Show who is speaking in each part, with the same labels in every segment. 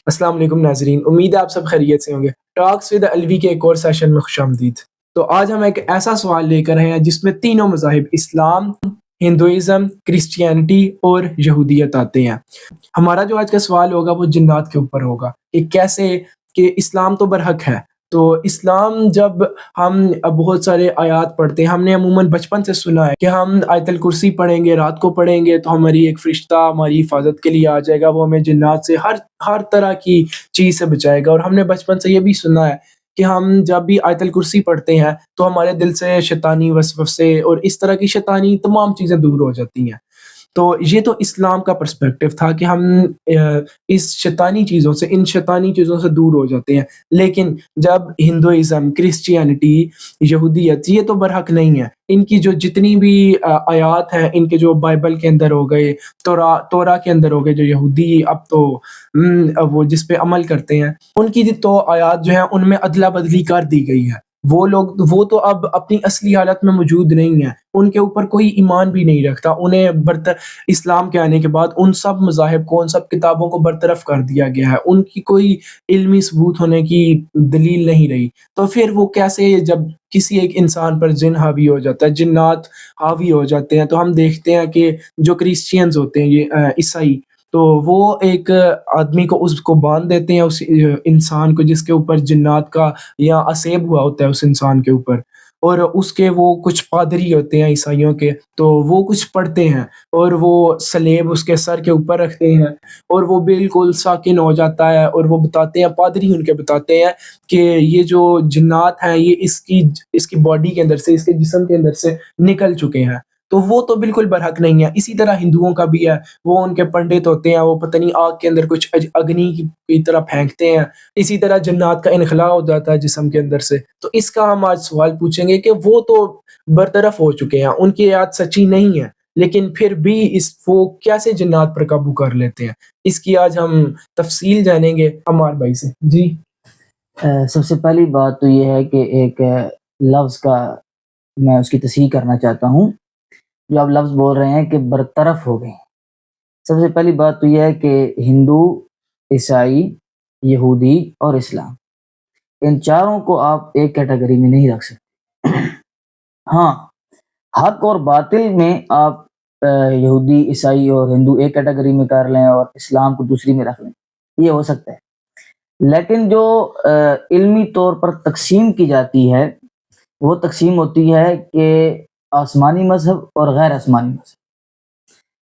Speaker 1: السلام علیکم ناظرین، امید ہے آپ سب خیریت سے ہوں گے۔ ٹاکس ود الوی کے ایک اور سیشن میں خوش آمدید۔ تو آج ہم ایک ایسا سوال لے کر آئے ہیں جس میں تینوں مذاہب اسلام، ہندوازم، کرسچینٹی اور یہودیت آتے ہیں۔ ہمارا جو آج کا سوال ہوگا وہ جنات کے اوپر ہوگا کہ کیسے کہ اسلام تو برحق ہے۔ تو اسلام جب ہم بہت سارے آیات پڑھتے ہیں، ہم نے عموماً بچپن سے سنا ہے کہ ہم آیت الکرسی پڑھیں گے، رات کو پڑھیں گے تو ہماری ایک فرشتہ ہماری حفاظت کے لیے آ جائے گا، وہ ہمیں جنات سے ہر طرح کی چیز سے بچائے گا۔ اور ہم نے بچپن سے یہ بھی سنا ہے کہ ہم جب بھی آیت الکرسی پڑھتے ہیں تو ہمارے دل سے شیطانی وسوسے اور اس طرح کی شیطانی تمام چیزیں دور ہو جاتی ہیں۔ تو یہ تو اسلام کا پرسپیکٹو تھا کہ ہم اس شیطانی چیزوں سے ان شیطانی چیزوں سے دور ہو جاتے ہیں۔ لیکن جب ہندوازم، کرسچینٹی، یہودیت یہ تو برحق نہیں ہے۔ ان کی جو جتنی بھی آیات ہیں، ان کے جو بائبل کے اندر ہو گئے، تورا کے اندر ہو گئے، جو یہودی اب تو وہ جس پہ عمل کرتے ہیں، ان کی تو آیات جو ہیں ان میں ادلا بدلی کر دی گئی ہے۔ وہ تو اب اپنی اصلی حالت میں موجود نہیں ہیں، ان کے اوپر کوئی ایمان بھی نہیں رکھتا۔ انہیں اسلام کے آنے کے بعد ان سب مذاہب کو، ان سب کتابوں کو برطرف کر دیا گیا ہے، ان کی کوئی علمی ثبوت ہونے کی دلیل نہیں رہی۔ تو پھر وہ کیسے جب کسی ایک انسان پر جن حاوی ہو جاتا ہے، جنات حاوی ہو جاتے ہیں، تو ہم دیکھتے ہیں کہ جو کرسچینز ہوتے ہیں، یہ عیسائی، تو وہ ایک آدمی کو اس کو باندھ دیتے ہیں، اس انسان کو جس کے اوپر جنات کا یا اسیب ہوا ہوتا ہے اس انسان کے اوپر، اور اس کے وہ کچھ پادری ہوتے ہیں عیسائیوں کے، تو وہ کچھ پڑھتے ہیں اور وہ سلیب اس کے سر کے اوپر رکھتے ہیں اور وہ بالکل ساکن ہو جاتا ہے، اور وہ بتاتے ہیں، پادری ان کے بتاتے ہیں کہ یہ جو جنات ہیں یہ اس کی باڈی کے اندر سے، اس کے جسم کے اندر سے نکل چکے ہیں۔ تو وہ تو بالکل برحق نہیں ہے۔ اسی طرح ہندوؤں کا بھی ہے، وہ ان کے پنڈت ہوتے ہیں، وہ پتہ نہیں آگ کے اندر کچھ اگنی کی طرح پھینکتے ہیں، اسی طرح جنات کا انخلاء ہو جاتا ہے جسم کے اندر سے۔ تو اس کا ہم آج سوال پوچھیں گے کہ وہ تو برطرف ہو چکے ہیں، ان کی آیات سچی نہیں ہے، لیکن پھر بھی وہ کیسے جنات پر قابو کر لیتے ہیں، اس کی آج ہم تفصیل جانیں گے عمار بھائی سے۔ جی
Speaker 2: سب سے پہلی بات تو یہ ہے کہ ایک لفظ کا میں اس کی تصحیح کرنا چاہتا ہوں۔ جو آپ لفظ بول رہے ہیں کہ برطرف ہو گئے، سب سے پہلی بات تو یہ ہے کہ ہندو، عیسائی، یہودی اور اسلام، ان چاروں کو آپ ایک کیٹیگری میں نہیں رکھ سکتے۔ ہاں، حق اور باطل میں آپ یہودی، عیسائی اور ہندو ایک کیٹیگری میں کر لیں اور اسلام کو دوسری میں رکھ لیں، یہ ہو سکتا ہے۔ لیکن جو علمی طور پر تقسیم کی جاتی ہے وہ تقسیم ہوتی ہے کہ آسمانی مذہب اور غیر آسمانی مذہب۔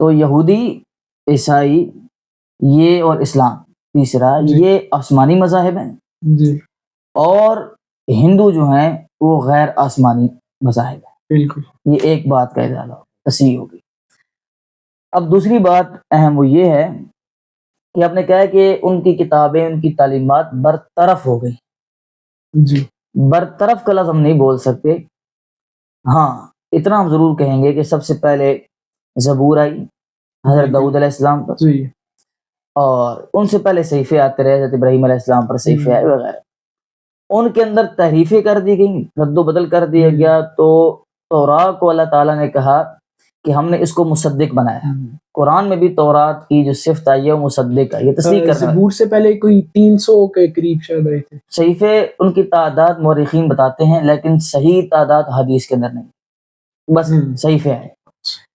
Speaker 2: تو یہودی، عیسائی یہ اور اسلام تیسرا، یہ آسمانی مذاہب ہیں
Speaker 1: جی،
Speaker 2: اور ہندو جو ہیں وہ غیر آسمانی مذاہب ہیں۔
Speaker 1: بالکل،
Speaker 2: یہ ایک بات کا اضافہ تصحیح ہوگی۔ اب دوسری بات اہم وہ یہ ہے کہ آپ نے کہا کہ ان کی کتابیں، ان کی تعلیمات برطرف ہو گئی۔
Speaker 1: جی،
Speaker 2: برطرف کا لفظ ہم نہیں بول سکتے، ہاں اتنا ہم ضرور کہیں گے کہ سب سے پہلے زبور آئی حضرت داؤد علیہ السلام پر،
Speaker 1: جی،
Speaker 2: اور ان سے پہلے صحیفے آتے رہے، حضرت ابراہیم علیہ السلام پر صحیفے آئے وغیرہ، ان کے اندر تحریفیں کر دی گئیں، رد و بدل کر دیا گیا۔ تو تورات کو اللہ تعالیٰ نے کہا کہ ہم نے اس کو مصدق بنایا۔ قرآن میں بھی تورات کی جو صفت آئی ہے وہ مصدق ہے، یہ تصدیق کرنا ہے۔
Speaker 1: زبور سے پہلے کوئی 300 کے قریب شاید آئے تھے
Speaker 2: صحیفے، ان کی تعداد مورخین بتاتے ہیں، لیکن صحیح تعداد حدیث کے اندر نہیں، بس صحیفے آئے۔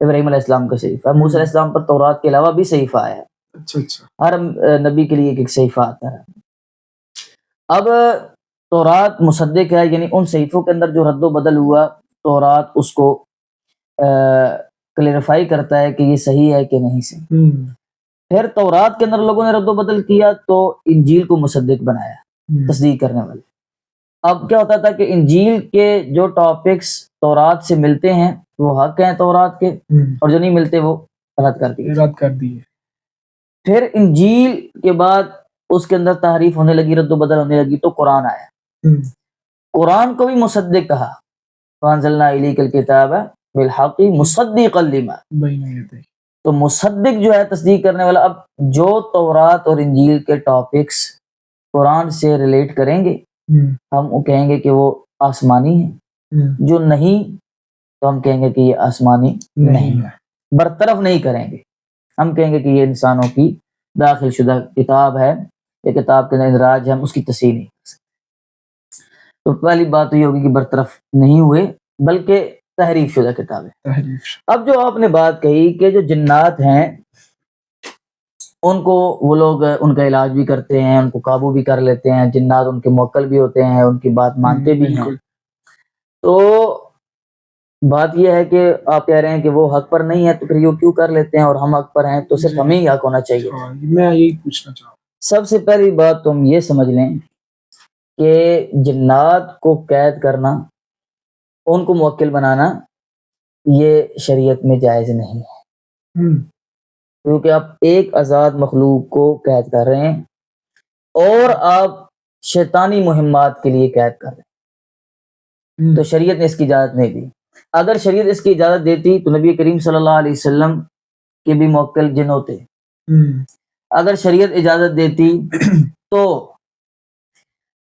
Speaker 2: ابراہیم علیہ السلام کا صحیفہ، موسیٰ علیہ السلام پر تورات کے علاوہ بھی صحیفہ آیا،
Speaker 1: اچھا،
Speaker 2: ہر نبی کے لیے ایک صحیفہ آتا ہے۔ اب تورات مصدق ہے، یعنی ان صحیفوں کے اندر جو رد و بدل ہوا، تورات اس کو کلیریفائی کرتا ہے کہ یہ صحیح ہے کہ نہیں صحیح۔ پھر تورات کے اندر لوگوں نے رد و بدل کیا تو انجیل کو مصدق بنایا، تصدیق کرنے والے۔ اب کیا ہوتا تھا کہ انجیل کے جو ٹاپکس تورات سے ملتے ہیں وہ حق ہیں تورات کے، اور جو نہیں ملتے وہ رد کر دیے۔ پھر انجیل کے بعد اس کے اندر تحریف ہونے لگی، رد و بدل ہونے لگی، تو قرآن آیا۔ قرآن کو بھی مصدق کہا، وَأَنزَلْنَا إِلَيْكَ الْكِتَابَ بِالْحَقِّ مُصَدِّقًا لِمَا، تو مصدق جو ہے تصدیق کرنے والا۔ اب جو تورات اور انجیل کے ٹاپکس قرآن سے ریلیٹ کریں گے ہم وہ کہیں گے کہ وہ آسمانی ہیں، جو نہیں تو ہم کہیں گے کہ یہ آسمانی نہیں ہے، برطرف نہیں کریں گے، ہم کہیں گے کہ یہ انسانوں کی داخل شدہ کتاب ہے، یہ کتاب کے اندر اندراج ہے، ہم اس کی تصحیح نہیں کر سکتے۔ تو پہلی بات تو یہ ہوگی کہ برطرف نہیں ہوئے بلکہ تحریف شدہ کتاب ہے۔ اب جو آپ نے بات کہی کہ جو جنات ہیں ان کو وہ لوگ ان کا علاج بھی کرتے ہیں، ان کو قابو بھی کر لیتے ہیں، جنات ان کے موکل بھی ہوتے ہیں، ان کی بات مانتے بھی ہیں۔ تو بات یہ ہے کہ آپ کہہ رہے ہیں کہ وہ حق پر نہیں ہے تو پھر یہ کیوں کر لیتے ہیں، اور ہم حق پر ہیں تو صرف ہمیں ہی حق ہونا چاہیے۔
Speaker 1: میں یہی پوچھنا چاہوں
Speaker 2: سب سے پہلی بات تو ہم یہ سمجھ لیں کہ جنات کو قید کرنا، ان کو موکل بنانا، یہ شریعت میں جائز نہیں ہے، کیونکہ آپ ایک آزاد مخلوق کو قید کر رہے ہیں اور آپ شیطانی مہمات کے لیے قید کر رہے ہیں، تو شریعت نے اس کی اجازت نہیں دی۔ اگر شریعت اس کی اجازت دیتی تو نبی کریم صلی اللہ علیہ وسلم کے بھی موکل جن ہوتے۔ اگر شریعت اجازت دیتی تو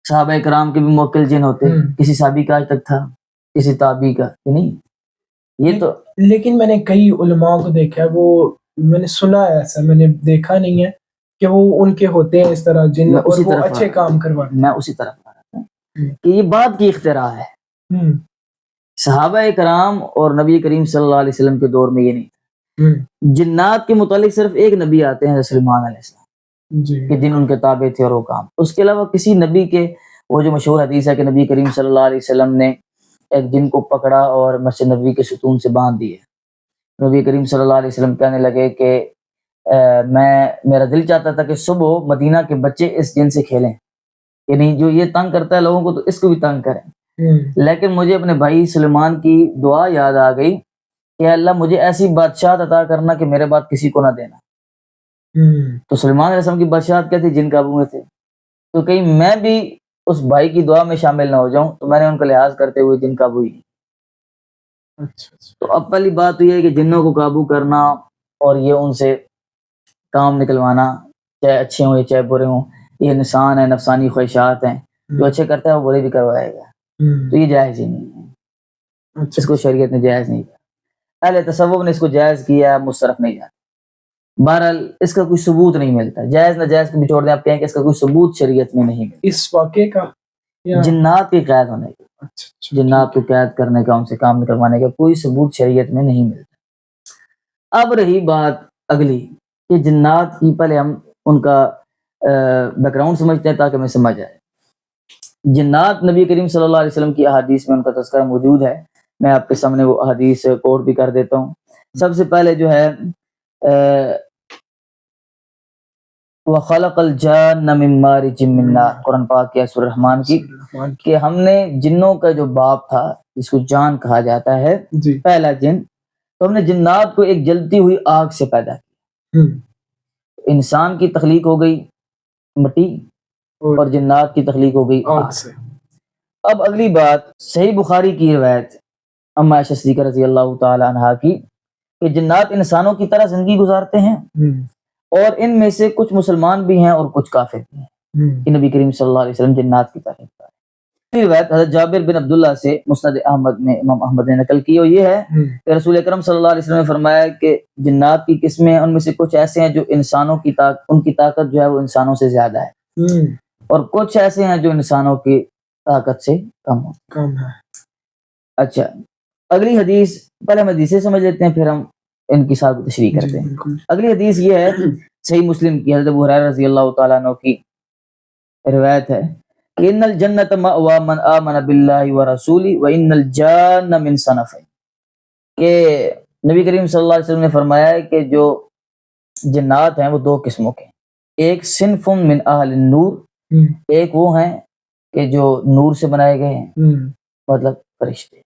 Speaker 2: صحابہ کرام کے بھی موکل جن ہوتے، کسی صحابی کا آج تک تھا، کسی تابعی کا نہیں۔ یہ تو
Speaker 1: لیکن میں نے کئی علماء کو دیکھا ہے، وہ میں نے سنا ہے، ایسا میں نے دیکھا نہیں ہے کہ وہ ان کے ہوتے ہیں اس طرح جن اور وہ اچھے کام کرواتے ہیں۔
Speaker 2: میں اسی طرف آ رہا تھا کہ یہ بات کی اختراع ہے، صحابہ کرام اور نبی کریم صلی اللہ علیہ وسلم کے دور میں یہ نہیں تھا۔ جنات کے متعلق صرف ایک نبی آتے ہیں سلیمان علیہ السلام کہ جن ان کے تابع تھے اور وہ کام، اس کے علاوہ کسی نبی کے، وہ جو مشہور حدیث ہے کہ نبی کریم صلی اللہ علیہ وسلم نے ایک جن کو پکڑا اور مسجد نبوی کے ستون سے باندھ دیے۔ نبی کریم صلی اللہ علیہ وسلم کہنے لگے کہ میرا دل چاہتا تھا کہ صبح مدینہ کے بچے اس جن سے کھیلیں، یعنی جو یہ تنگ کرتا ہے لوگوں کو تو اس کو بھی تنگ کریں، لیکن مجھے اپنے بھائی سلیمان کی دعا یاد آ گئی کہ اللہ مجھے ایسی بادشاہت عطا کرنا کہ میرے بعد کسی کو نہ دینا۔ تو سلیمان علیہ السلام کی بادشاہت کیا تھی؟ جن قابو میں تھے، تو کہیں میں بھی اس بھائی کی دعا میں شامل نہ ہو جاؤں، تو میں نے ان کا لحاظ کرتے ہوئے جن قابو ہی نہیں۔ تو اب پہلی بات تو یہ ہے کہ جنوں کو قابو کرنا اور یہ ان سے کام نکلوانا، چاہے اچھے ہوں یا چاہے برے ہوں، یہ انسان ہے، نفسانی خواہشات ہیں، جو اچھے کرتا ہے وہ برے بھی کروائے گا، تو یہ جائز ہی نہیں ہے، اس کو شریعت نے جائز نہیں کیا۔ اہل تصوف نے اس کو جائز کیا، مصرف نہیں جاتا۔ بہرحال اس کا کوئی ثبوت نہیں ملتا، جائز ناجائز کو بھی چھوڑ دیں، آپ کہیں کہ اس کا کوئی ثبوت شریعت میں نہیں ملتا
Speaker 1: اس واقعے کا،
Speaker 2: جنات کے قید ہونے کا، جنات کو قید کرنے کا، ان سے کام نکلوانے کا کوئی ثبوت شریعت میں نہیں ملتا۔ اب رہی بات اگلی کہ جنات کی، پہلے ہم ان کا بیک گراؤنڈ سمجھتے ہیں تاکہ ہمیں سمجھ آئے۔ جنات نبی کریم صلی اللہ علیہ وسلم کی احادیث میں ان کا تذکرہ موجود ہے، میں آپ کے سامنے وہ احادیث کوٹ بھی کر دیتا ہوں۔ سب سے پہلے جو ہے وَخَلَقَ الْجَانَّ مِن مَارِجٍ مِّن نَارٍ، قرآن پاک کی سورہ رحمان کی، کہ ہم نے جنوں کا جو باپ تھا جس کو جان کہا جاتا ہے، پہلا جن، تو ہم نے جنات کو ایک جلتی ہوئی آگ سے پیدا کیا۔ انسان کی تخلیق ہو گئی مٹی اور جنات کی تخلیق ہو گئی آگ سے۔ اب اگلی بات، صحیح بخاری کی روایت ام عائشہ صدیقہ رضی اللہ تعالی عنہا کی کہ جنات انسانوں کی طرح زندگی گزارتے ہیں اور ان میں سے کچھ مسلمان بھی ہیں اور کچھ کافر بھی ہیں، کہ نبی کریم صلی اللہ علیہ وسلم جنات کی طرح۔ روایت حضرت جابر بن عبداللہ سے مسند احمد میں امام احمد نے نقل کی، اور یہ ہے کہ رسول اکرم صلی اللہ علیہ وسلم نے فرمایا کہ جنات کی قسمیں، ان میں سے کچھ ایسے ہیں جو انسانوں کی ان کی طاقت جو ہے وہ انسانوں سے زیادہ ہے، اور کچھ ایسے ہیں جو انسانوں کی طاقت سے کم ہے۔ اچھا، اگلی حدیث، پہلے ہم حدیثیں سمجھ لیتے ہیں پھر ہم ان کی ساتھ تشریح کرتے ہیں۔ اگلی حدیث یہ ہے صحیح مسلم کی، حضرت ابو ہریرہ رضی اللہ تعالیٰ عنہ کی روایت ہے کہ ان الجنت مأوى من آمن باللہ ورسولہ وان الجان من صنف، کہ نبی کریم صلی اللہ علیہ وسلم نے فرمایا ہے کہ جو جنات ہیں وہ دو قسموں کے، ایک صنف من اہل النور، ایک وہ ہیں کہ جو نور سے بنائے گئے ہیں، مطلب فرشتے۔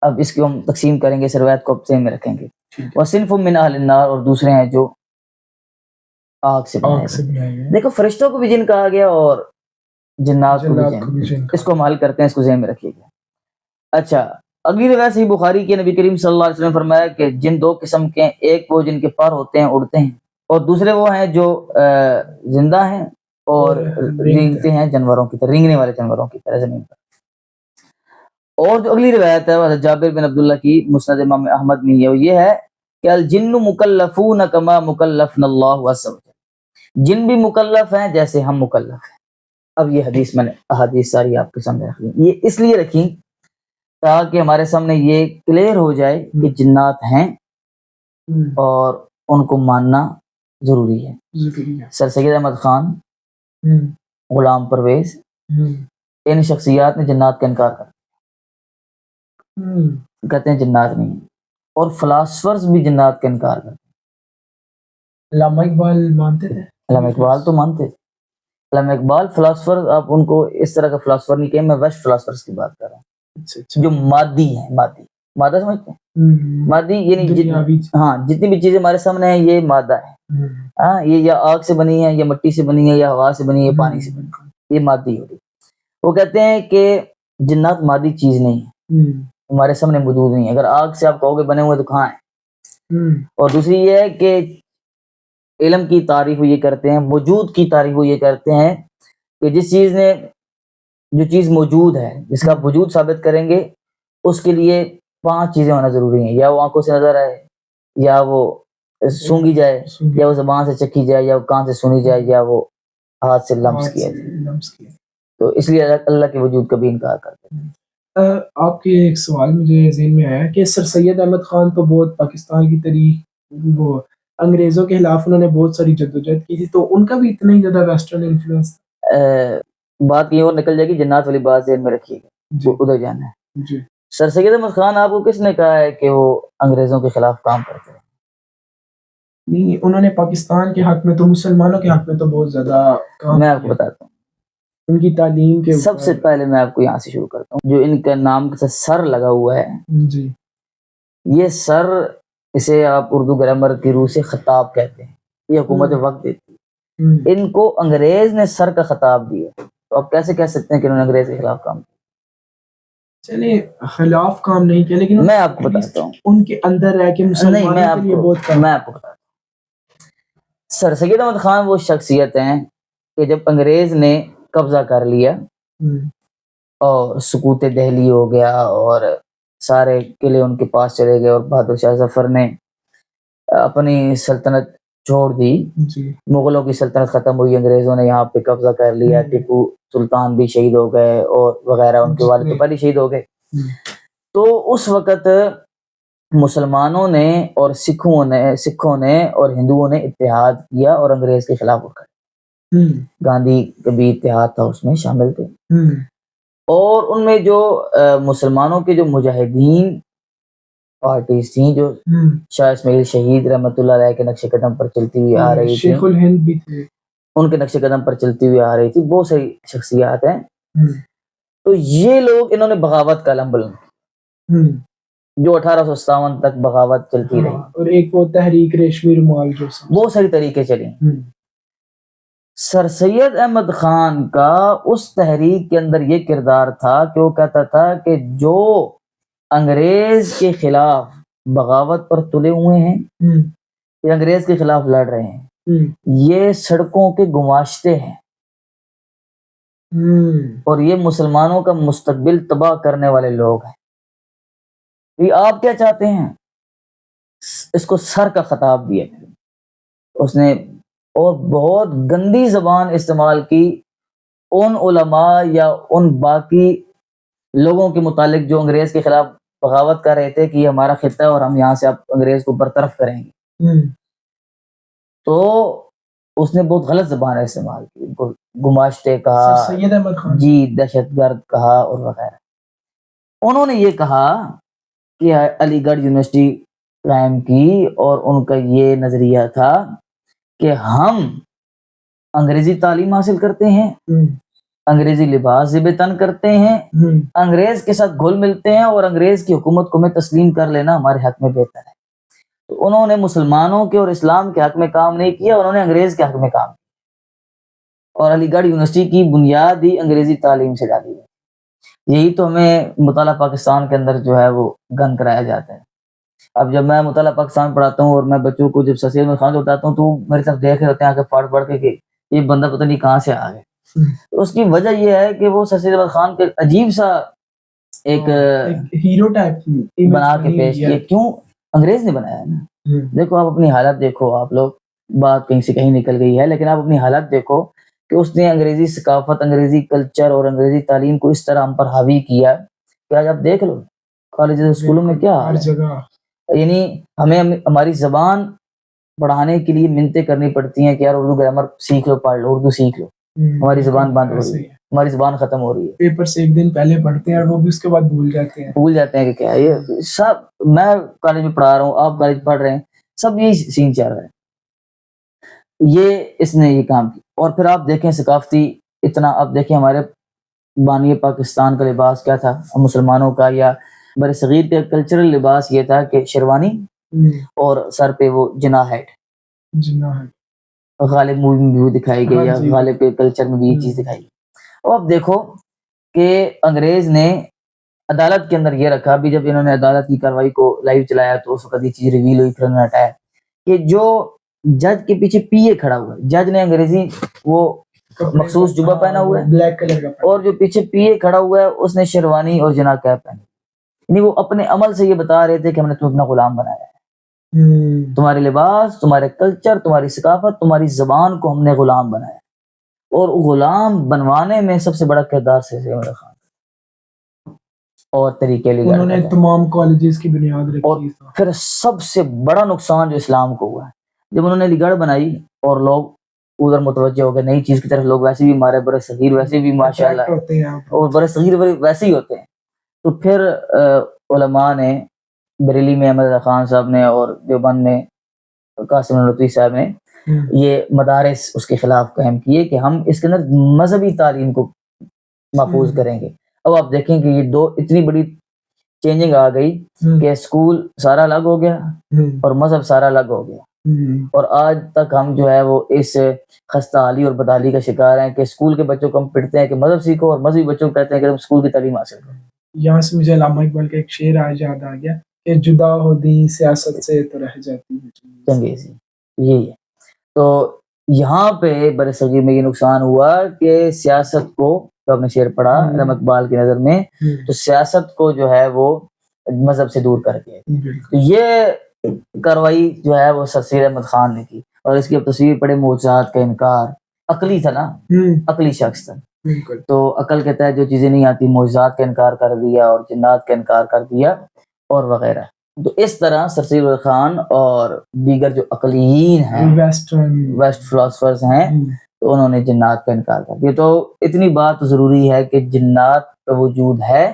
Speaker 2: اب اس کو ہم تقسیم کریں گے، اس روایت کو ذہن میں رکھیں گے۔ وصنف من اہل النار، اور دوسرے ہیں جو آگ سے بنائے گئے۔ دیکھو فرشتوں کو بھی جن کہا گیا اور جنات کو بھی جن، اس کو ہم حل کرتے ہیں، اس کو ذہن میں رکھیے گا۔ اچھا، اگلی روایت صحیح بخاری کی، نبی کریم صلی اللہ علیہ وسلم نے فرمایا کہ جن دو قسم کے ہیں، ایک وہ جن کے پر ہوتے ہیں اڑتے ہیں، اور دوسرے وہ ہیں جو زندہ ہیں اور رینگتے ہیں جانوروں کی طرح، رینگنے والے جانوروں کی طرح زمین پر۔ اور جو اگلی روایت ہے حضرت جابر بن عبداللہ کی مسند امام احمد میں، یہ ہے کہ الجن مکلفون کما مکلفنا اللہ عز وجل، جن بھی مکلف ہیں جیسے ہم مکلف ہیں. اب یہ حدیث میں نے احادیث ساری آپ کے سامنے رکھی، یہ اس لیے رکھی تاکہ ہمارے سامنے یہ کلیئر ہو جائے کہ جنات ہیں اور ان کو ماننا ضروری ہے. سر سید احمد خان، غلام پرویز، ان شخصیات نے جنات کا انکار کر کہتے ہیں جنات نہیں ہیں، اور فلاسفرز بھی جنات کا انکار کرتے ہیں.
Speaker 1: علامہ اقبال مانتے تھے؟
Speaker 2: علامہ اقبال تو مانتے تھے. علامہ اقبال فلاسفر، آپ ان کو اس طرح کا فلاسفر نہیں کہیں، میں ویسٹ فلاسفرز کی بات کر رہا ہوں جو مادی ہیں. مادہ سمجھتے ہیں؟ مادی یعنی ہاں جتنی بھی چیزیں ہمارے سامنے ہیں یہ مادہ ہے. ہاں یہ یا آگ سے بنی ہے، یا مٹی سے بنی ہے، یا ہوا سے بنی ہے، پانی سے بنی ہے، یہ مادی ہوگی. وہ کہتے ہیں کہ جنات مادی چیز نہیں ہے، ہمارے سامنے موجود نہیں ہے. اگر آگ سے آپ کہو گے بنے ہوئے تو کہاں ہیں؟ اور دوسری یہ ہے کہ علم کی تعریف وہ یہ کرتے ہیں، وجود کی تعریف وہ یہ کرتے ہیں کہ جس چیز نے، جو چیز موجود ہے جس کا آپ وجود ثابت کریں گے اس کے لیے 5 چیزیں ہونا ضروری ہیں. یا وہ آنکھوں سے نظر آئے، یا وہ سونگی جائے، یا وہ زبان سے چکھی جائے، یا وہ کان سے سنی جائے، یا وہ ہاتھ سے لمس کیا جائے. تو اس لیے اللہ کے وجود کا بھی انکار کرتے ہیں.
Speaker 1: آپ کے ایک سوال مجھے ذہن میں آیا کہ سر سید احمد خان تو بہت پاکستان کی تاریخ، وہ انگریزوں کے خلاف انہوں نے بہت ساری جدوجہد کی تھی، تو ان کا بھی اتنا ہی زیادہ ویسٹرن انفلوئنس؟
Speaker 2: بات یہ اور نکل جائے گی، جنات والی بات ذہن میں رکھیے گا، ادھر جانا ہے. سر سید احمد خان آپ کو کس نے کہا ہے کہ وہ انگریزوں کے خلاف کام کرتے ہیں؟
Speaker 1: نہیں، انہوں نے پاکستان کے حق میں تو، مسلمانوں کے حق میں تو بہت زیادہ کام.
Speaker 2: میں آپ کو بتاتا ہوں
Speaker 1: ان کی تعلیم کے
Speaker 2: سب سے پہلے میں آپ کو یہاں سے شروع کرتا ہوں. جو ان کا نام کے ساتھ سر لگا ہوا ہے،
Speaker 1: جی،
Speaker 2: یہ سر، اسے آپ اردو گرامر کی روح سے خطاب کہتے ہیں. یہ حکومت وقت دیتی ہے. ان کو انگریز نے سر کا خطاب دیا، تو آپ کیسے کہہ سکتے ہیں کہ انہوں نے انگریز کے خلاف کام کیا؟
Speaker 1: چلے خلاف کام نہیں کیا، لیکن
Speaker 2: میں آپ کو بتاتا ہوں
Speaker 1: ان کے اندر رہ کے مسلمانوں کے لیے بہت کام.
Speaker 2: میں آپ کو بتاتا ہوں. سر سید احمد خان وہ شخصیت ہیں کہ جب انگریز نے قبضہ کر لیا اور سکوت دہلی ہو گیا اور سارے قلعے ان کے پاس چلے گئے، اور بہادر شاہ ظفر نے اپنی سلطنت چھوڑ دی، مغلوں کی سلطنت ختم ہوئی، انگریزوں نے یہاں پہ قبضہ کر لیا، ٹیپو سلطان بھی شہید ہو گئے اور وغیرہ، ان کے والد تو پہلے شہید ہو گئے. تو اس وقت مسلمانوں نے اور سکھوں نے اور ہندوؤں نے اتحاد کیا اور انگریز کے خلاف اٹھا. گاندھی کا بھی اتحاد تھا، اس میں شامل تھے. اور ان میں جو مسلمانوں کے جو مجاہدین پارٹیز تھیں، جو شاہ اسماعیل شہید رحمۃ اللہ علیہ کے نقش قدم پر چلتی ہوئی آ رہی تھی،
Speaker 1: شیخ الہند بھی تھے،
Speaker 2: ان کے نقش قدم پر چلتی ہوئی آ رہی تھی، بہت ساری شخصیات ہیں. تو یہ لوگ، انہوں نے بغاوت کا علم بلند کیا، جو 1857 تک بغاوت چلتی رہی.
Speaker 1: اور ایک وہ تحریک ریشمی رومال، جو
Speaker 2: بہت ساری طریقے چلی. سر سید احمد خان کا اس تحریک کے اندر یہ کردار تھا کہ وہ کہتا تھا کہ جو انگریز کے خلاف بغاوت پر تلے ہوئے ہیں، یہ انگریز کے خلاف لڑ رہے ہیں، یہ سڑکوں کے گماشتے ہیں اور یہ مسلمانوں کا مستقبل تباہ کرنے والے لوگ ہیں. یہ آپ کیا چاہتے ہیں؟ اس کو سر کا خطاب دیا اس نے، اور بہت گندی زبان استعمال کی ان علماء یا ان باقی لوگوں کے متعلق جو انگریز کے خلاف بغاوت کر رہے تھے کہ یہ ہمارا خطہ ہے اور ہم یہاں سے اب انگریز کو برطرف کریں گے. تو اس نے بہت غلط زبان استعمال کی، ان کو گماشتے کہا،
Speaker 1: سید احمد خان
Speaker 2: جی دہشت گرد کہا اور وغیرہ. انہوں نے یہ کہا کہ علی گڑھ یونیورسٹی قائم کی، اور ان کا یہ نظریہ تھا کہ ہم انگریزی تعلیم حاصل کرتے ہیں، انگریزی لباس زیب تن کرتے ہیں، انگریز کے ساتھ گھل ملتے ہیں، اور انگریز کی حکومت کو میں تسلیم کر لینا ہمارے حق میں بہتر ہے. تو انہوں نے مسلمانوں کے اور اسلام کے حق میں کام نہیں کیا، انہوں نے انگریز کے حق میں کام کیا، اور علی گڑھ یونیورسٹی کی بنیاد ہی انگریزی تعلیم سے ڈالی ہے. یہی تو ہمیں مطالعہ پاکستان کے اندر جو ہے وہ گن کرایا جاتا ہے. اب جب میں مطالعہ پاکستان پڑھاتا ہوں اور میں بچوں کو جب سر سید احمد خان کو بتاتا ہوں تو میری طرف دیکھ رہے ہوتے ہیں آ کے پھاڑ پڑھ کے کہ یہ بندہ پتہ نہیں کہاں سے آ گیا. اس کی وجہ یہ ہے کہ وہ سر سید احمد خان کے عجیب سا ایک
Speaker 1: ہیرو ٹائپ
Speaker 2: بنا کے پیش کیا. کیوں؟ انگریز نے بنایا ہے نا. دیکھو آپ اپنی حالت دیکھو، آپ لوگ بات کہیں سے کہیں نکل گئی ہے، لیکن آپ اپنی حالت دیکھو کہ اس نے انگریزی ثقافت، انگریزی کلچر اور انگریزی تعلیم کو اس طرح ہم پر حاوی کیا کہ آج آپ دیکھ لو کالجز اسکولوں میں کیا
Speaker 1: ہر
Speaker 2: حال ہے.
Speaker 1: جگہ
Speaker 2: یعنی ہمیں ہماری زبان بڑھانے کے لیے منتیں کرنی پڑتی ہیں کہ یار اردو گرامر سیکھ لو، پڑھ لو، اردو سیکھ لو. ہماری زبان بند ہو رہی ہے، ہماری زبان ختم ہو رہی ہے.
Speaker 1: پیپر سے ایک دن پہلے پڑھتے ہیں اور وہ بھی اس کے بعد بھول جاتے ہیں
Speaker 2: کہ کیا یہ سب. میں کالج میں پڑھا رہا ہوں، آپ کالج پڑھ رہے ہیں، سب یہی سین چل رہا ہے. یہ اس نے یہ کام کی. اور پھر آپ دیکھیں ثقافتی اتنا، آپ دیکھیں ہمارے بانی پاکستان کا لباس کیا تھا مسلمانوں کا، یا بر صغیر کا کلچرل لباس یہ تھا کہ شیروانی اور سر پہ وہ جناح ہیٹ. غالب مووی میں بھی وہ دکھائی گئی، یا غالب کے کلچر میں بھی یہ چیز دکھائی گئی. اور اب دیکھو کہ انگریز نے عدالت کے اندر یہ رکھا. ابھی جب انہوں نے عدالت کی کارروائی کو لائیو چلایا تو اس وقت یہ چیز ریویل ہوئی، پھر انہوں نے ہٹایا کہ جو جج کے پیچھے پی اے کھڑا ہوا ہے، جج نے انگریزی وہ مخصوص جبہ پہنا ہوا ہے،
Speaker 1: بلیک کلر کا،
Speaker 2: اور جو پیچھے پی اے کھڑا ہوا ہے اس نے شیروانی اور جناح کیپ پہنی. یعنی وہ اپنے عمل سے یہ بتا رہے تھے کہ ہم نے تمہیں اپنا غلام بنایا ہے. تمہارے لباس، تمہارے کلچر، تمہاری ثقافت، تمہاری زبان کو ہم نے غلام بنایا. اور غلام بنوانے میں سب سے بڑا کردار سید عمر خان اور طریقے لگا،
Speaker 1: انہوں نے تمام کالجز کی بنیاد رکھی.
Speaker 2: اور پھر سب سے بڑا نقصان جو اسلام کو ہوا ہے جب انہوں نے لیگڑ بنائی اور لوگ ادھر متوجہ ہو گئے نئی چیز کی طرف. لوگ ویسے بھی ہمارے بر صغیر ویسے بھی ماشاءاللہ اور بر صغیر ویسے ہی ہوتے ہیں. تو پھر علماء نے بریلی میں احمد خان صاحب نے اور دیوبند میں قاسم نانوتوی صاحب نے یہ مدارس اس کے خلاف قائم کیے کہ ہم اس کے اندر مذہبی تعلیم کو محفوظ کریں گے. اب آپ دیکھیں کہ یہ دو اتنی بڑی چینجنگ آ گئی کہ اسکول سارا الگ ہو گیا اور مذہب سارا الگ ہو گیا. اور آج تک ہم جو ہے وہ اس خستہ حالی اور بدحالی کا شکار ہیں کہ اسکول کے بچوں کو ہم پڑھتے ہیں کہ مذہب سیکھو، اور مذہبی بچوں کو کہتے ہیں کہ تم اسکول کی تعلیم حاصل کرو.
Speaker 1: یہاں سے مجھے علامہ اقبال کا ایک شعر آج یاد آ گیا کہ جدا ہو دین سیاست سے تو رہ جاتی ہے
Speaker 2: چنگیزی. یہی ہے. تو یہاں پہ برصغیر میں یہ نقصان ہوا کہ سیاست کو، جو آپ نے شعر پڑھا علامہ اقبال کی نظر میں، تو سیاست کو جو ہے وہ مذہب سے دور کر دیا. تو یہ کارروائی جو ہے وہ سر سید احمد خان نے کی. اور اس کی اب تصویر پڑے، معجزات کا انکار. عقلی تھا نا، عقلی شخص تھا. تو عقل کے تحت جو چیزیں نہیں آتی، معجزات کا انکار کر دیا اور جنات کا انکار کر دیا اور وغیرہ. تو اس طرح سر سید احمد خان اور دیگر جو عقلیین ہیں، ویسٹ فلاسفرز ہیں، تو انہوں نے جنات کا انکار کر دیا. تو اتنی بات ضروری ہے کہ جنات کا وجود ہے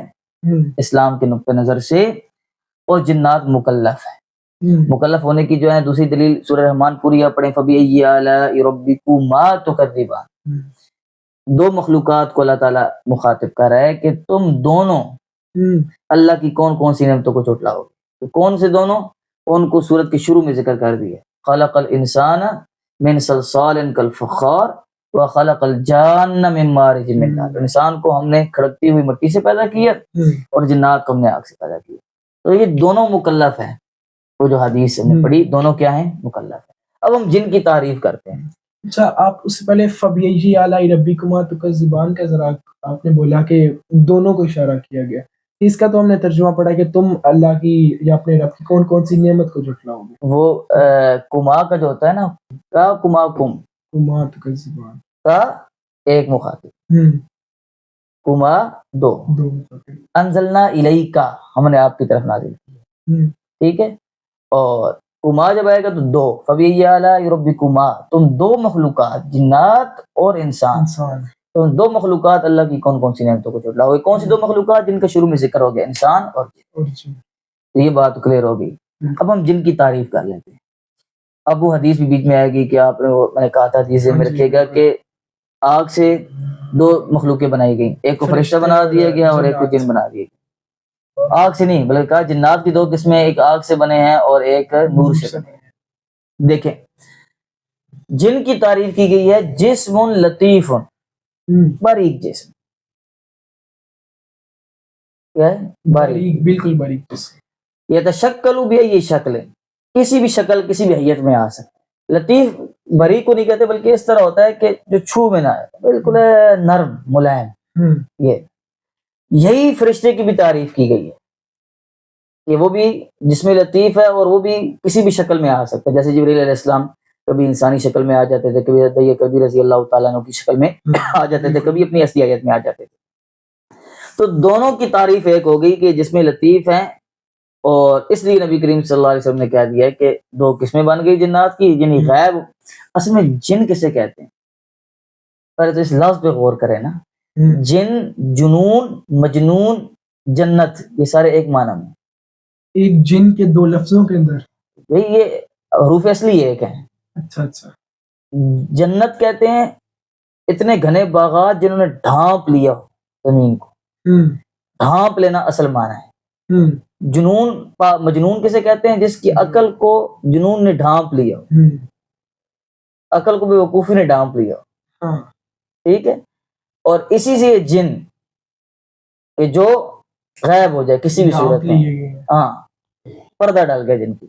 Speaker 2: اسلام کے نقطہ نظر سے، اور جنات مکلف ہے. مکلف ہونے کی جو ہے دوسری دلیل سورہ رحمان پوری آپ پڑھیں، فَبِأَيِّ آلَاءِ رَبِّكُمَا تُكَذِّبَانِ. دو مخلوقات کو اللہ تعالیٰ مخاطب کر رہا ہے کہ تم دونوں اللہ کی کون کون سی نعمتوں کو جھٹلاؤ. تو کون سے دونوں؟ ان کو سورت کے شروع میں ذکر کر دیا. خلق الانسان من صلصال کالفخار وخلق الجان من مارج من نار. انسان کو ہم نے کھڑکتی ہوئی مٹی سے پیدا کیا اور جنات کو ہم نے آگ سے پیدا کیا. تو یہ دونوں مکلف ہیں. وہ جو حدیث میں پڑھی، دونوں کیا ہیں؟ مکلف ہیں. اب ہم جن کی تعریف کرتے ہیں.
Speaker 1: اچھا، آپ اس سے پہلے فَبِأَيِّ آلَاءِ رَبِّكُمَا تُكَذِّبَانِ کا ذرا آپ نے بولا کہ دونوں کو اشارہ کیا گیا. اس کا تو ہم نے ترجمہ پڑھا کہ تم اللہ کی یا اپنے رب کی کون کون سی نعمت کو جھٹلاؤ گے.
Speaker 2: وہ کما کا جو ہوتا ہے نا، کا کما کم،
Speaker 1: کما تُكَذِّبَانِ
Speaker 2: کا ایک مخاطب، کما دو. انزلنا الیکا، ہم نے آپ کی طرف نازل کیا. ٹھیک ہے. اور کما جب آئے گا تو دو. فَبِأَيِّ آلَاءِ رَبِّكُمَا، تم دو مخلوقات، جنات اور انسان، تم دو مخلوقات اللہ کی کون کون سی نعمتوں کو جھٹلاؤ گے. کون سی دو مخلوقات؟ جن کا شروع میں ذکر ہو گیا، انسان اور جن. تو یہ بات کلیئر ہو گئی. اب ہم جن کی تعریف کر لیتے ہیں. اب وہ حدیث بھی بیچ میں آئے گی کہ آپ نے، میں نے کہا تھا حدیث میں رکھیے گا کہ آگ سے دو مخلوقیں بنائی گئیں، ایک کو فرشتہ بنا دیا گیا اور ایک کو جن بنا دیا گیا. آگ سے نہیں بلکہ کہا جنات کی دو قسمیں، ایک آگ سے بنے ہیں اور ایک نور سے بنے ہیں. دیکھیں جن کی تعریف کی گئی ہے جسم لطیف، باریک جسم. کیا ہے؟ باریک، بالکل باریک جسم. یتشکل بأی شکل، کسی بھی شکل کسی بھی حیت میں آ سکتا. لطیف باریک کو نہیں کہتے بلکہ اس طرح ہوتا ہے کہ جو چھو میں نہ آئے، بالکل نرم ملائم. یہی فرشتے کی بھی تعریف کی گئی ہے کہ وہ بھی جسم لطیف ہے اور وہ بھی کسی بھی شکل میں آ سکتا ہے. جیسے جبرائیل علیہ السلام کبھی انسانی شکل میں آ جاتے تھے، کبھی حضرت کبیر رضی اللہ تعالیٰ عنہ کی شکل میں آ جاتے تھے، کبھی اپنی اصلی حیت میں آ جاتے تھے. تو دونوں کی تعریف ایک ہو گئی کہ جس میں لطیف ہیں، اور اس لیے نبی کریم صلی اللہ علیہ وسلم نے کہہ دیا ہے کہ دو قسمیں بن گئی جنات کی. یعنی غیب اصل میں جن کسے کہتے ہیں؟ پہلے تو اس لفظ پہ غور کریں نا. جن، جنون، مجنون، جنت، یہ سارے ایک معنی میں.
Speaker 1: ایک جن کے دو لفظوں کے اندر
Speaker 2: بھئی یہ حروف اصلی ایک ہیں.
Speaker 1: اچھا.
Speaker 2: جنت کہتے ہیں اتنے گھنے باغات جنہوں نے ڈھانپ لیا ہو زمین کو. ڈھانپ لینا اصل معنی ہے. جنون، مجنون کسے کہتے ہیں؟ جس کی عقل کو جنون نے ڈھانپ لیا ہو، عقل کو بے وقوفی نے ڈھانپ لیا ہو. ٹھیک ہے. اور اسی سے جن کہ جو غائب ہو جائے کسی بھی صورت میں. ہاں، پردہ ڈال گیا جن کی.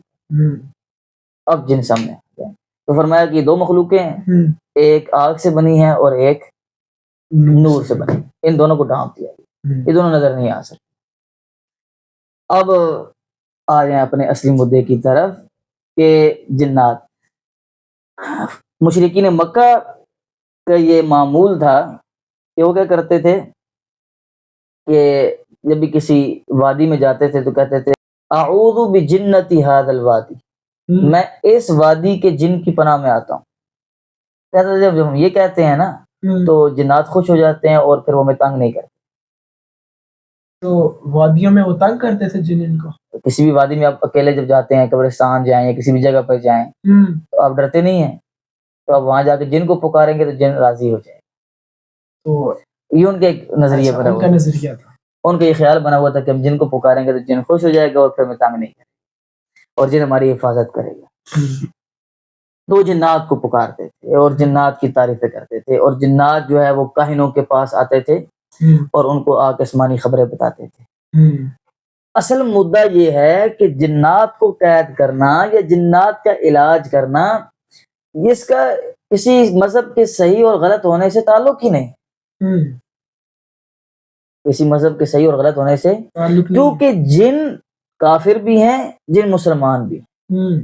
Speaker 2: اب جن سامنے آ گیا. تو فرمایا کہ دو مخلوقیں ہیں، ایک آگ سے بنی ہے اور ایک نور سے بنی. ان دونوں کو ڈھانپ دیا گیا، یہ دونوں نظر نہیں آ سکتے. اب آ جائیں اپنے اصلی مدعے کی طرف کہ جنات. مشرکین مکہ کا یہ معمول تھا کہ وہ کیا کرتے تھے کہ جب بھی کسی وادی میں جاتے تھے تو کہتے تھے اعوذ بجنت ھذا الوادی، میں اس وادی کے جن کی پناہ میں آتا ہوں. کہتے تھے جب ہم یہ کہتے ہیں نا تو جنات خوش ہو جاتے ہیں اور پھر وہ ہمیں تنگ نہیں کرتے.
Speaker 1: تو وادیوں میں وہ تنگ کرتے تھے جن ان کو.
Speaker 2: کسی بھی وادی میں آپ اکیلے جب جاتے ہیں، قبرستان جائیں یا کسی بھی جگہ پر جائیں، تو آپ ڈرتے نہیں ہیں. تو آپ وہاں جا کے جن کو پکاریں گے تو جن راضی ہو جائے.
Speaker 1: تو
Speaker 2: یہ ان کے ایک نظریہ بنا ہوا،
Speaker 1: نظریہ تھا.
Speaker 2: ان کا یہ خیال بنا ہوا تھا کہ ہم جن کو پکاریں گے تو جن خوش ہو جائے گا اور پھر ہمیں تنگ نہیں کرے گا اور جن ہماری حفاظت کرے گا. تو جنات کو پکارتے تھے اور جنات کی تعریفیں کرتے تھے، اور جنات جو ہے وہ کاہنوں کے پاس آتے تھے اور ان کو آسمانی خبریں بتاتے تھے. اصل مدعا یہ ہے کہ جنات کو قید کرنا یا جنات کا علاج کرنا، اس کا کسی مذہب کے صحیح اور غلط ہونے سے تعلق ہی نہیں. کسی مذہب کے صحیح اور غلط ہونے سے، کیونکہ جن کافر بھی ہیں، جن مسلمان بھی ہیں.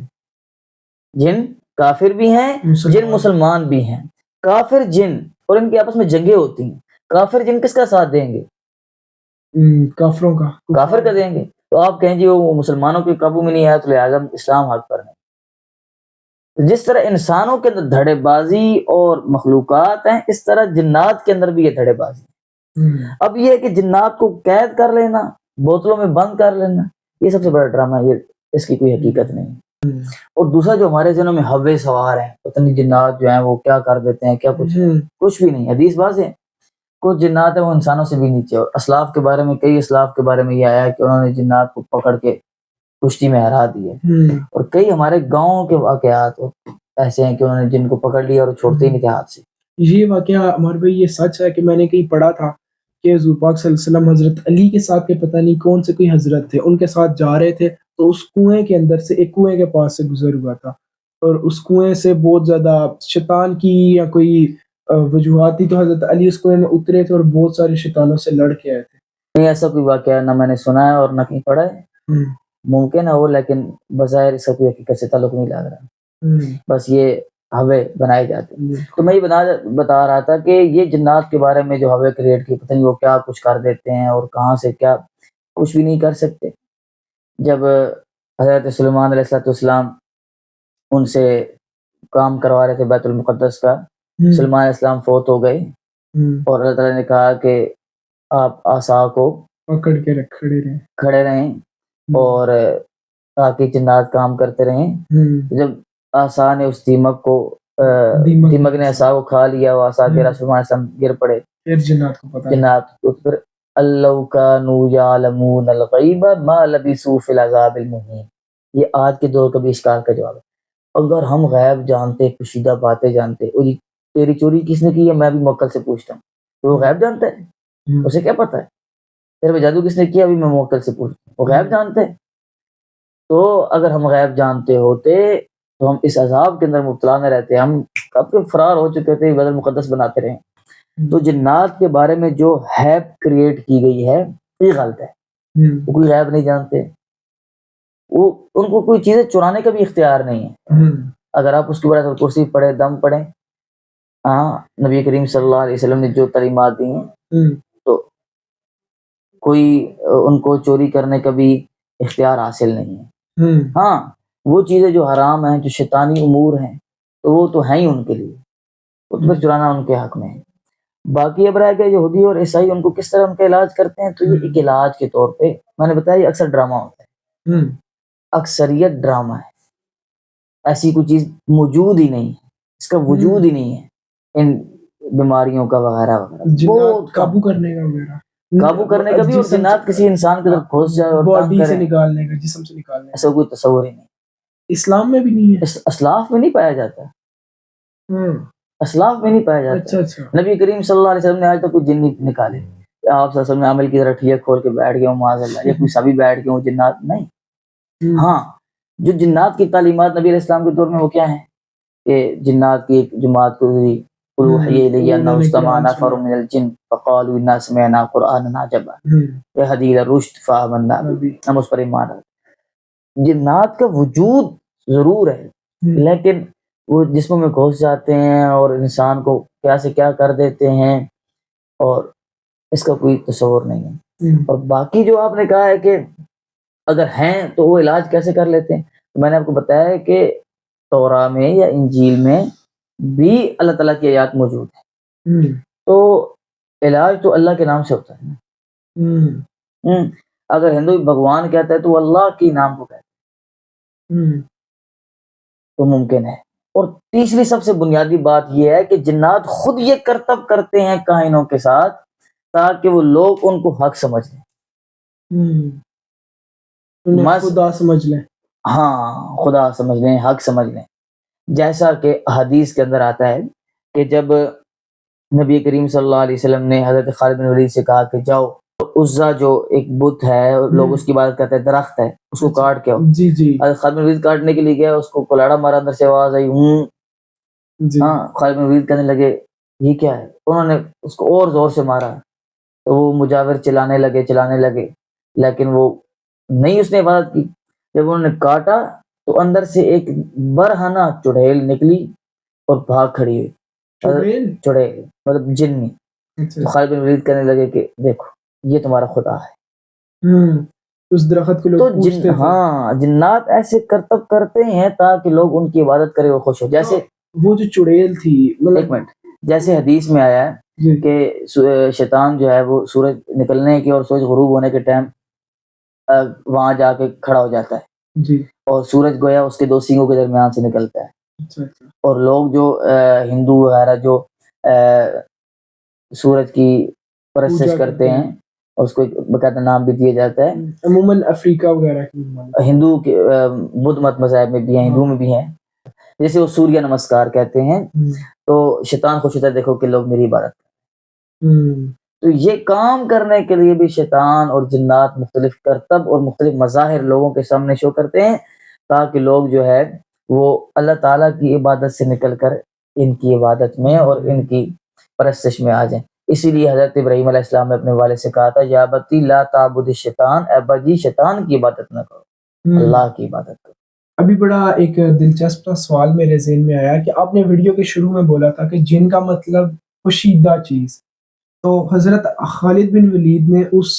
Speaker 2: جن کافر بھی ہیں، جن مسلمان بھی ہیں. کافر جن اور ان کی آپس میں جنگیں ہوتی ہیں. کافر جن کس کا ساتھ دیں گے؟
Speaker 1: کافروں کا.
Speaker 2: کافر کا دیں گے. تو آپ کہیں جی وہ مسلمانوں کے قابو میں نہیں آیا تو لہٰذا اسلام حق پر نہیں. جس طرح انسانوں کے اندر دھڑے بازی اور مخلوقات ہیں، اس طرح جنات کے اندر بھی یہ دھڑے بازی. اب یہ ہے کہ جنات کو قید کر لینا، بوتلوں میں بند کر لینا، یہ سب سے بڑا ڈرامہ ہے. یہ اس کی کوئی حقیقت نہیں. اور دوسرا جو ہمارے ذہنوں میں ہوے سوار ہیں، پتہ نہیں جنات جو ہیں وہ کیا کر دیتے ہیں، کیا کچھ بھی نہیں. حدیث واضح ہے، کچھ جنات ہیں وہ انسانوں سے بھی نیچے. اور اسلاف کے بارے میں، کئی اسلاف کے بارے میں یہ آیا ہے کہ انہوں نے جنات کو پکڑ کے کشتی میں ہرا دیے. اور کئی ہمارے گاؤں کے واقعات ایسے ہیں کہ انہوں نے جن کو پکڑ لیا اور چھوڑتے ہی نہیں تھے ہاتھ سے.
Speaker 1: یہ واقعہ ہمارے بھائی یہ سچ ہے کہ میں نے کہیں پڑھا تھا کہ حضور پاک صلی اللہ علیہ وسلم حضرت علی کے ساتھ کے پتہ نہیں کون سے کوئی حضرت تھے، ان کے ساتھ جا رہے تھے تو اس کنویں کے اندر سے ایک کنویں کے پاس سے گزر ہوا تھا، اور اس کنویں سے بہت زیادہ شیطان کی یا کوئی وجوہات تھی، تو حضرت علی اس کنویں میں اترے تھے اور بہت سارے شیطانوں سے لڑ کے آئے تھے.
Speaker 2: نہیں، ایسا کوئی واقعہ نہ میں نے سنا ہے اور نہ کہیں پڑھا ہے. ممکن ہے وہ، لیکن بظاہر اس کا کوئی حقیقت سے تعلق نہیں لگ رہا. بس یہ ہوے بنائے جاتے ہیں. تو میں یہ بتا رہا تھا کہ یہ جنات کے بارے میں جو ہوے کریٹ کی، پتہ نہیں وہ کیا کچھ کر دیتے ہیں اور کہاں سے کیا کچھ بھی نہیں کر سکتے. جب حضرت سلیمان علیہ السلام ان سے کام کروا رہے تھے بیت المقدس کا، سلیمان علیہ السلام فوت ہو گئے اور اللہ تعالیٰ نے کہا کہ آپ عصا کو
Speaker 1: پکڑ کے
Speaker 2: کھڑے رہیں اور تاکہ جنات کام کرتے رہیں. جب عصا نے اس دیمک کو دیمک نے عصا کو کھا لیا، وہ عصا کے رسول اللہ وسلم گر پڑے.
Speaker 1: پھر
Speaker 2: جنات پھر اللہ کانوا یعلمون الغیب ما لبثوا فی العذاب المہین. یہ آج کے دور کا بھی اشکال کا جواب ہے. اگر ہم غیب جانتے، کشیدہ باتیں جانتے، اور تیری چوری کس نے کی ہے میں بھی موکل سے پوچھتا ہوں، تو وہ غیب جانتا ہے، اسے کیا پتا ہے تیرے پہ جادو کس نے کیا، ابھی میں موکل سے پوچھتا ہوں، وہ غیب جانتے ہیں. تو اگر ہم غیب جانتے ہوتے تو ہم اس عذاب کے اندر مبتلا نہ رہتے، ہم کب کے فرار ہو چکے تھے، بیت المقدس بناتے رہے. تو جنات کے بارے میں جو ہیپ کریٹ کی گئی ہے یہ غلط ہے. وہ کوئی غیب نہیں جانتے، وہ ان کو کوئی چیزیں چرانے کا بھی اختیار نہیں ہے. اگر آپ اس کے بعد کرسی پڑھیں، دم پڑھیں، ہاں نبی کریم صلی اللہ علیہ وسلم نے جو تعلیمات دی ہیں تو کوئی ان کو چوری کرنے کا بھی اختیار حاصل نہیں ہے۔ ہاں وہ چیزیں جو حرام ہیں، جو شیطانی امور ہیں، تو وہ تو ہیں ہی ان کے لیے، اس میں چرانا ان کے حق میں ہے۔ باقی اب رہ گیا یہودی اور عیسائی، ان کو کس طرح ان کا علاج کرتے ہیں، تو یہ ایک علاج کے طور پہ میں نے بتایا، یہ اکثر ڈرامہ ہوتا ہے، اکثریت ڈرامہ ہے، ایسی کوئی چیز موجود ہی نہیں ہے، اس کا وجود ہی نہیں ہے ان بیماریوں کا وغیرہ وغیرہ،
Speaker 1: جنات قابو کرنے کا وغیرہ،
Speaker 2: قابو کرنے کا بھی، اور جنات کسی انسان کی طرف گھس جائے اور تنگ
Speaker 1: باڈی سے
Speaker 2: کرے،
Speaker 1: نکالنے کا، جسم سے نکالنے کا،
Speaker 2: ایسا کوئی تصور ہی نہیں،
Speaker 1: اسلام میں بھی نہیں ہے،
Speaker 2: اسلاف میں نہیں پایا جاتا، اسلاف میں نہیں پایا جاتا۔
Speaker 1: اچھا
Speaker 2: نبی کریم صلی اللہ علیہ وسلم نے آج تک کوئی جن نہیں نکالے، آپ صلی اللہ علیہ وسلم نے عمل کی طرح ٹھیک کھول کے بیٹھ گئے ہوں معاذ اللہ، یا کوئی سبھی بیٹھ گئے ہوں جنات، نہیں۔ ہاں جو جنات کی تعلیمات نبی علیہ السلام کے دور میں وہ کیا ہیں کہ جنات کی ایک جماعت کو ہوئی، قلوحی الیہ انہ استمع نفر من الجن فقالوا انا سمعنا قرآنا عجبا یہدی الی الرشد فآمنا بہ، ہم اس پر ایمان رکھتے۔ جنات کا وجود ضرور ہے، لیکن وہ جسموں میں گھس جاتے ہیں اور انسان کو کیا سے کیا کر دیتے ہیں، اور اس کا کوئی تصور نہیں ہے۔ اور باقی جو آپ نے کہا ہے کہ اگر ہیں تو وہ علاج کیسے کر لیتے ہیں، تو میں نے آپ کو بتایا ہے کہ توراہ میں یا انجیل میں بھی اللہ تعالیٰ کی آیات موجود ہیں، تو علاج تو اللہ کے نام سے ہوتا ہے۔ اگر ہندو بھگوان کہتا ہے تو وہ اللہ کے نام کو کہتا ہے، تو ممکن ہے۔ اور تیسری سب سے بنیادی بات یہ ہے کہ جنات خود یہ کرتب کرتے ہیں کائنوں کے ساتھ تاکہ وہ لوگ ان کو حق سمجھ لیں،
Speaker 1: خدا سمجھ لیں،
Speaker 2: ہاں خدا سمجھ لیں، حق سمجھ لیں۔ جیسا کہ حدیث کے اندر آتا ہے کہ جب نبی کریم صلی اللہ علیہ وسلم نے حضرت خالد بن ولید سے کہا کہ جاؤ عزا جو ایک بت ہے، لوگ اس کی عبادت کرتے ہیں، درخت ہے، اس کو کاٹ کے آؤ۔ حضرت خالد بن ولید کاٹنے کے لیے گیا، اس کو کلاڑا مارا، اندر سے آواز آئی ہاں، خالد بن ولید کہنے لگے یہ کیا ہے، انہوں نے اس کو اور زور سے مارا، تو وہ مجاور چلانے لگے، لیکن وہ نہیں، اس نے عبادت کی۔ جب انہوں نے کاٹا تو اندر سے ایک برہنہ چڑیل نکلی اور بھاگ کھڑی ہوئی، چڑیل مطلب جنی۔ تو خالد بن ولید کہنے لگے کہ دیکھو یہ تمہارا خدا ہے،
Speaker 1: اس درخت کو لوگ پوجتے تھے۔
Speaker 2: ہاں جنات ایسے کرتب کرتے ہیں تاکہ لوگ ان کی عبادت کرے اور خوش ہو۔ جیسے
Speaker 1: وہ جو چڑیل تھی،
Speaker 2: ایک منٹ، جیسے حدیث میں آیا ہے کہ شیطان جو ہے وہ سورج نکلنے کے اور سورج غروب ہونے کے ٹائم وہاں جا کے کھڑا ہو جاتا ہے، اور سورج گویا اس کے دو سینگوں کے درمیان سے نکلتا ہے، اور لوگ جو ہندو وغیرہ جو سورج کی پرستش کرتے ہیں، اس کو باقاعدہ نام بھی دیا جاتا ہے،
Speaker 1: عموماً افریقہ وغیرہ
Speaker 2: ہندو کے بدھ مت مذاہب میں بھی ہیں، ہندو میں بھی ہیں، جیسے وہ سوریہ نمسکار کہتے ہیں، تو شیطان خوش ہوتا ہے دیکھو کہ لوگ میری عبادت کریں۔ تو یہ کام کرنے کے لیے بھی شیطان اور جنات مختلف کرتب اور مختلف مظاہر لوگوں کے سامنے شو کرتے ہیں تاکہ لوگ جو ہے وہ اللہ تعالیٰ کی عبادت سے نکل کر ان کی عبادت میں اور ان کی پرستش میں آ جائیں۔ اسی لیے حضرت ابراہیم علیہ السلام نے اپنے والد سے کہا تھا یا بتی لا تعبد الشیطان، اے بجی شیطان کی عبادت نہ کرو، اللہ کی عبادت کرو۔
Speaker 1: ابھی بڑا ایک دلچسپ سوال میرے ذہن میں آیا کہ آپ نے ویڈیو کے شروع میں بولا تھا کہ جن کا مطلب پوشیدہ چیز، تو حضرت خالد بن ولید نے اس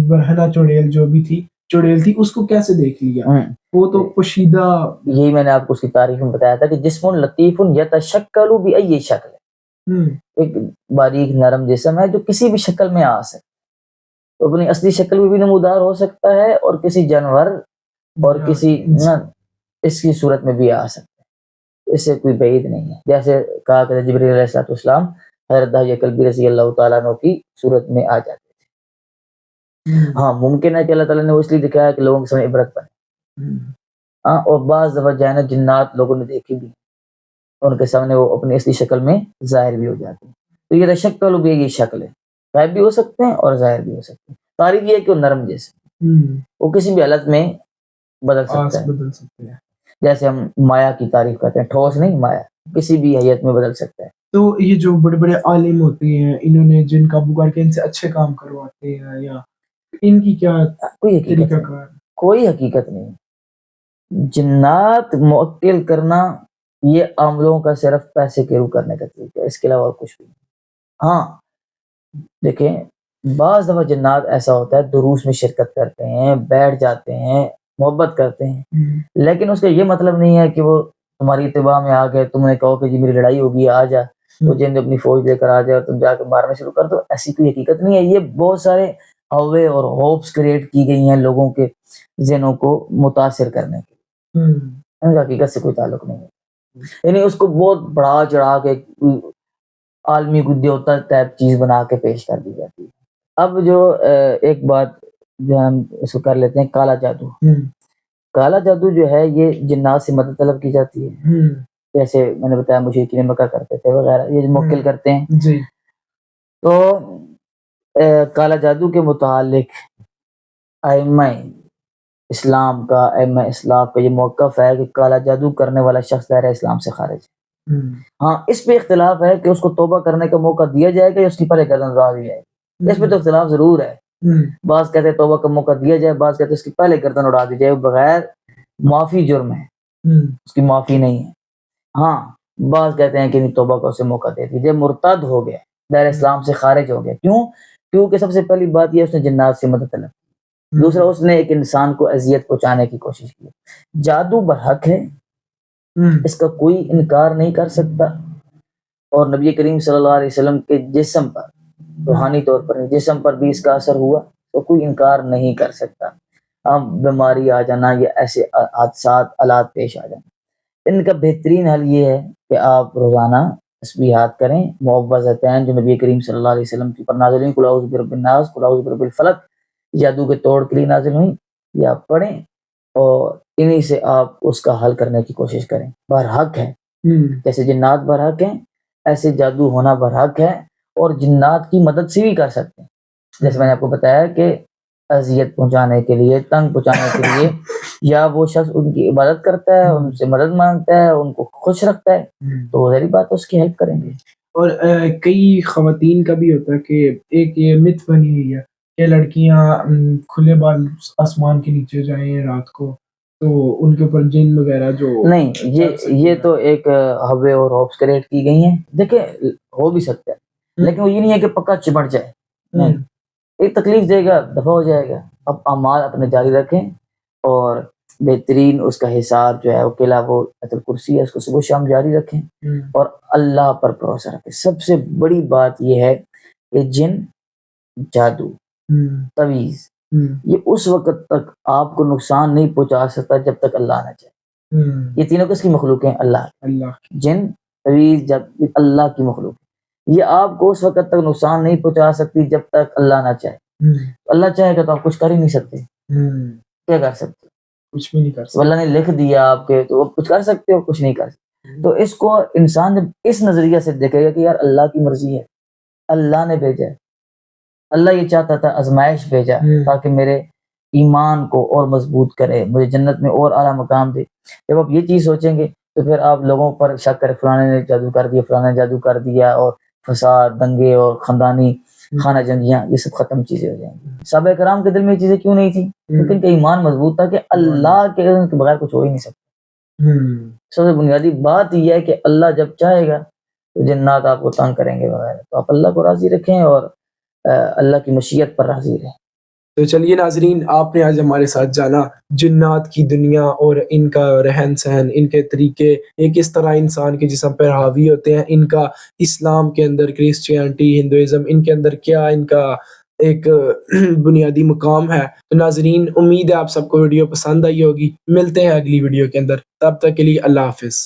Speaker 1: برہنہ چڑیل تھی اس کو کیسے دیکھ لیا؟ وہ تو پوشیدہ،
Speaker 2: یہی میں نے آپ کو اس کی تعریف میں بتایا تھا کہ جسم لطیف یتشکل بأی شکل، ایک باریک نرم جسم ہے جو کسی بھی شکل میں آ سکتا ہے، تو اپنی اصلی شکل میں بھی نمودار ہو سکتا ہے اور کسی جانور اور کسی اس کی صورت میں بھی آ سکتا ہے، اس سے کوئی بعید نہیں ہے۔ جیسے کہا کہ جبریل علیہ السلام حضرت داہیہ کلبی رضی اللہ تعالیٰ عنہ کی صورت میں آ جاتے تھے۔ ہاں ممکن ہے کہ اللہ تعالیٰ نے وہ اس لیے دکھایا کہ لوگوں کے سامنے عبرت بنے، ہاں، اور بعض دفعہ جو ہے نا جنات لوگوں نے دیکھی بھی، ان کے سامنے وہ اپنی اصلی شکل میں ظاہر بھی ہو جاتے ہیں۔ تو یہ تشکل بھی یہ شکل ہے، غائب بھی ہو سکتے ہیں اور ظاہر بھی ہو سکتے ہیں۔ تعریف یہ ہے کہ وہ نرم جیسے وہ کسی بھی حالت میں بدل سکتا ہے، جیسے ہم مایا کی تعریف کرتے ہیں، ٹھوس نہیں، مایا کسی بھی حیت میں بدل سکتا ہے۔
Speaker 1: تو یہ جو بڑے بڑے عالم ہوتے ہیں، انہوں نے جن قابو کر کے ان سے اچھے کام کرواتے ہیں، یا ان کی کیا
Speaker 2: کوئی حقیقت نہیں، جنات موکل کرنا یہ عام لوگوں کا صرف پیسے کے رو کرنے کا طریقہ ہے، اس کے علاوہ اور کچھ بھی نہیں۔ ہاں دیکھیں، بعض دفعہ جنات ایسا ہوتا ہے دروس میں شرکت کرتے ہیں، بیٹھ جاتے ہیں، محبت کرتے ہیں، لیکن اس کا یہ مطلب نہیں ہے کہ وہ تمہاری اتباع میں آ گئے، تم نے کہو کہ جی میری لڑائی ہوگی آ جا، وہ جن اپنی فوج لے کر آ جائے اور تم جا کے مارنا شروع کر دو، ایسی کوئی حقیقت نہیں ہے۔ یہ بہت سارے ہوے اور ہوپس کریٹ کی گئی ہیں لوگوں کے ذہنوں کو متاثر کرنے کے، ان کا حقیقت سے کوئی تعلق نہیں ہے۔ یعنی اس کو بہت بڑھا چڑھا کے عالمی کوئی دیوتا ٹائپ چیز بنا کے پیش کر دی جاتی ہے۔ اب جو ایک بات جو ہم اس کو کر لیتے ہیں، کالا جادو۔ کالا جادو جو ہے یہ جنات سے مدد طلب کی جاتی ہے، جیسے میں نے بتایا مشرکین مکہ کرتے تھے وغیرہ، یہ موکل کرتے ہیں
Speaker 1: جی۔
Speaker 2: تو کالا جادو کے متعلق ائمہ اسلام کا، ائمہ اسلاف کا یہ موقف ہے کہ کالا جادو کرنے والا شخص دائرہ اسلام سے خارج ہے۔ ہاں اس پہ اختلاف ہے کہ اس کو توبہ کرنے کا موقع دیا جائے گا یا اس کی پہلے گردن اڑا دی جائے گی، اس پہ تو اختلاف ضرور ہے۔ بعض کہتے ہیں توبہ کا موقع دیا جائے، بعض کہتے ہیں اس کی پہلے گردن اڑا دی جائے، بغیر معافی جرم ہے، اس کی معافی نہیں ہے۔ ہاں بعض کہتے ہیں کہ نہیں، توبہ کا اسے موقع دے دیجیے، مرتد ہو گیا، دائرہ اسلام سے خارج ہو گیا۔ کیوں؟ کیونکہ سب سے پہلی بات یہ اس نے جنات سے مدد طلب کی، دوسرا اس نے ایک انسان کو اذیت پہنچانے کی کوشش کی۔ جادو برحق ہے، اس کا کوئی انکار نہیں کر سکتا، اور نبی کریم صلی اللہ علیہ وسلم کے جسم پر، روحانی طور پر جسم پر بھی اس کا اثر ہوا، تو کوئی انکار نہیں کر سکتا۔ اب بیماری آ جانا یا ایسے حادثات آلات پیش آ جانا، ان کا بہترین حل یہ ہے کہ آپ روزانہ تسبیحات کریں، معوذتین جو نبی کریم صلی اللہ علیہ وسلم کی پر نازل ہوئی، قل اعوذ برب الناس، قل اعوذ برب الفلق، جادو کے توڑ کے لیے نازل ہوئی، یا آپ پڑھیں اور انہی سے آپ اس کا حل کرنے کی کوشش کریں۔ برحق ہے، جیسے جنات برحق ہیں ایسے جادو ہونا برحق ہے، اور جنات کی مدد سے بھی کر سکتے ہیں، جیسے میں نے آپ کو بتایا کہ اذیت پہنچانے کے لیے، تنگ پہنچانے کے لیے، یا وہ شخص ان کی عبادت کرتا ہے، ان سے مدد مانگتا ہے، ان کو خوش رکھتا ہے، تو ظاہری بات اس کی ہیلپ کریں گے۔
Speaker 1: اور کئی خواتین کا بھی ہوتا ہے کہ ایک یہ مت بنی ہوئی ہے کہ لڑکیاں کھلے بال آسمان کے نیچے جائیں رات کو تو ان کے اوپر جن وغیرہ جو
Speaker 2: نہیں، یہ تو ایک ہوے اور ہوپس کریٹ کی گئی ہیں۔ دیکھیں ہو بھی سکتا ہے، لیکن وہ یہ نہیں ہے کہ پکا چمٹ جائے، نہیں، ایک تکلیف دے گا دفع ہو جائے گا۔ اب اعمال اپنے جاری رکھیں، اور بہترین اس کا حساب جو ہے وہ قلعہ وہ آیت الکرسی ہے، اس کو صبح شام جاری رکھیں، اور اللہ پر بھروسہ رکھیں۔ سب سے بڑی بات یہ ہے کہ جن، جادو، تعویذ، یہ اس وقت تک آپ کو نقصان نہیں پہنچا سکتا جب تک اللہ نہ چاہے۔ یہ تینوں کس کی مخلوق ہیں؟ اللہ، جن، تعویذ، جادو، اللہ کی مخلوق ہے۔ یہ آپ کو اس وقت تک نقصان نہیں پہنچا سکتی جب تک اللہ نہ چاہے۔ اللہ چاہے گا تو آپ کچھ کر ہی نہیں سکتے، کیا کر سکتے؟ کچھ بھی نہیں کر سکتے۔ اللہ نے لکھ دیا آپ کے تو کچھ کر سکتے ہو؟ کچھ نہیں کر سکتے۔ تو اس کو انسان جب اس نظریہ سے دیکھے گا کہ یار اللہ کی مرضی ہے، اللہ نے بھیجا ہے، اللہ یہ چاہتا تھا آزمائش بھیجا تاکہ میرے ایمان کو اور مضبوط کرے، مجھے جنت میں اور اعلیٰ مقام دے۔ جب آپ یہ چیز سوچیں گے تو پھر آپ لوگوں پر شک کریں، فلانے نے جادو کر دیا، فلانے نے جادو کر دیا، اور فساد، دنگے اور خاندانی خانہ جنگیاں، یہ سب ختم چیزیں ہو جائیں گی۔ صحابہ کرام کے دل میں یہ چیزیں کیوں نہیں تھیں؟ کیونکہ ان کا ایمان مضبوط تھا کہ اللہ کے اذن کے بغیر کچھ ہو ہی نہیں سکتا۔ سب سے بنیادی بات یہ ہے کہ اللہ جب چاہے گا تو جنات آپ کو تنگ کریں گے وغیرہ، تو آپ اللہ کو راضی رکھیں اور اللہ کی مشیت پر راضی رہیں۔
Speaker 1: تو چلیے ناظرین، آپ نے آج ہمارے ساتھ جانا جنات کی دنیا اور ان کا رہن سہن، ان کے طریقے، یہ کس طرح انسان کے جسم پر حاوی ہوتے ہیں، ان کا اسلام کے اندر، کرسچینٹی، ہندوازم، ان کے اندر کیا ان کا ایک بنیادی مقام ہے۔ تو ناظرین، امید ہے آپ سب کو ویڈیو پسند آئی ہوگی۔ ملتے ہیں اگلی ویڈیو کے اندر، تب تک کے لیے اللہ حافظ۔